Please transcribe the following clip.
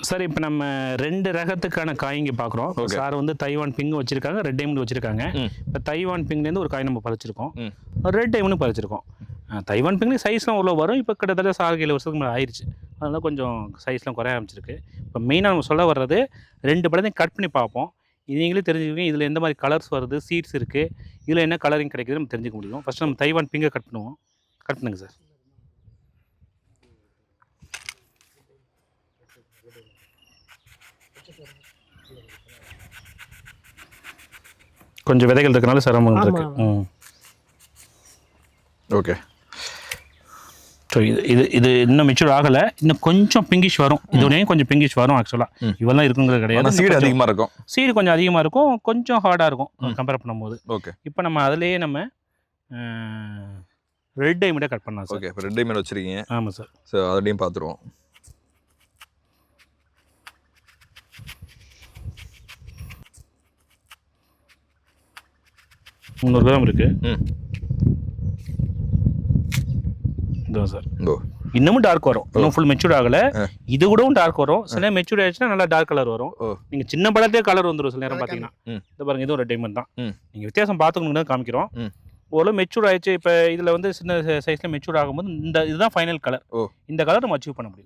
Sir இப்போ நம்ம 2 ரகத்துக்கான காய் இங்கே பார்க்குறோம். சார் வந்து தைவான் பிங்க் வச்சுருக்காங்க, ரெட் டைமண்ட் வச்சுருக்காங்க. இப்போ தைவான் பிங்க்லேருந்து ஒரு காய் நம்ம பறிச்சிருக்கோம், ரெட் டைமண்டும் பறிச்சிருக்கோம். தைவான் பிங்க்லேயும் சைஸ்லாம் உள்ள வரும். இப்போ கிட்டத்தட்ட 6-7 வருஷத்துக்கு மேலே ஆயிடுச்சு. அதனால் கொஞ்சம் சைஸ்லாம் குறைய ஆரம்பிச்சிருக்கு. இப்போ மெயினாக நம்ம சொல்ல வர்றது 2 பழத்தையும் கட் பண்ணி பார்ப்போம். நீங்களே தெரிஞ்சுக்கோங்க இதில் எந்த மாதிரி கலர்ஸ் வருது, சீட்ஸ் இருக்குது, இதில் என்ன கலரிங் கிடைக்குது நம்ம தெரிஞ்சுக்க முடியும். ஃபஸ்ட்டு நம்ம தைவான் பிங்கை கட் பண்ணுவோம். கட் பண்ணுங்க சார். கொஞ்சம் விதைகள் இருக்கனால சிரமம் இருக்கு. ஓகே. ஸோ இது இன்னும் மெச்சூர் ஆகலை, இன்னும் கொஞ்சம் பிங்கிஷ் வரும். இதோடையும் கொஞ்சம் பிங்கிஷ் வரும். ஆக்சுவலாக இவெல்லாம் இருக்குங்கிறது கிடையாது. சீடு அதிகமாக இருக்கும், சீடு கொஞ்சம் அதிகமாக இருக்கும், கொஞ்சம் ஹார்டாக இருக்கும் கம்பேர் பண்ணும்போது. ஓகே. இப்போ நம்ம அதிலேயே நம்ம ரெட் டைமண்டை கட் பண்ணலாம் சார். ஓகே, இப்போ ரெட் டைமண்ட் வச்சுருக்கீங்க. ஆமாம் சார். ஸோ அதையும் பார்த்துருவோம். $300 இருக்குது. இதுதான் சார். இன்னமும் டார்க் வரும், இன்னும் ஃபுல் மெச்சூர்ட் ஆகலை. இது கூடவும் டார்க் வரும். சில மெச்சூர்ட் ஆயிடுச்சுன்னா நல்லா டார்க் கலர் வரும். நீங்கள் சின்ன பழத்தே கலர் வந்துடும் சில நேரம் பார்த்தீங்கன்னா. இது பாருங்க, இதுவும் ரெட் டைமண்ட் தான். நீங்கள் வித்தியாசம் பார்த்துக்கணுன்னு தான் காமிக்கிறோம். ஓரளவு மெச்சூர் ஆயிடுச்சு. இப்போ இதில் வந்து சின்ன சைஸில் மெச்சூர் ஆகும்போது இதுதான் ஃபைனல் கலர். இந்த கலர் நம்ம அச்சீவ் பண்ண முடியும்.